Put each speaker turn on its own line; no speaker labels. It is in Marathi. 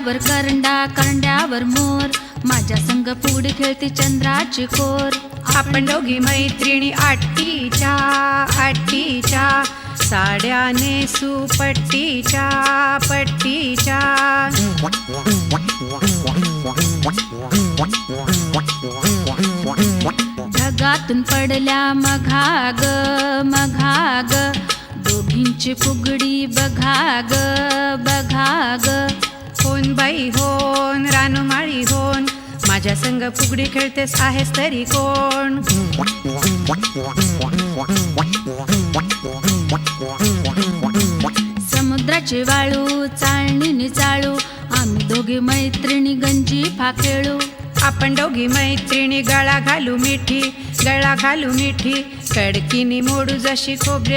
करंड्यावर करंडा करंड्यावर मोर, माझ्या संग फुगडी खेळते चंद्राची कोर.
आपण दोघी मैत्रिणी आट्टीच्या आट्टीच्या, साड्या नेसू पट्टीच्या पट्टीच्या.
ढगातून पडल्या मघाग मघाग, दोघींची फुगडी बघाग बघाग.
होन बाई होन रानुमाळी होन, माझ्या संग फुगडी खेळतेस आहेस तरी कोण.
समुद्राची वाळू चाळणीने चाळू, आम्ही दोघी मैत्रिणी गंजीफा खेळू.
आपण दोघी मैत्रिणी गळा घालू मिठी गळा घालू मिठी, कडकीनी मोडू जशी खोबऱ्या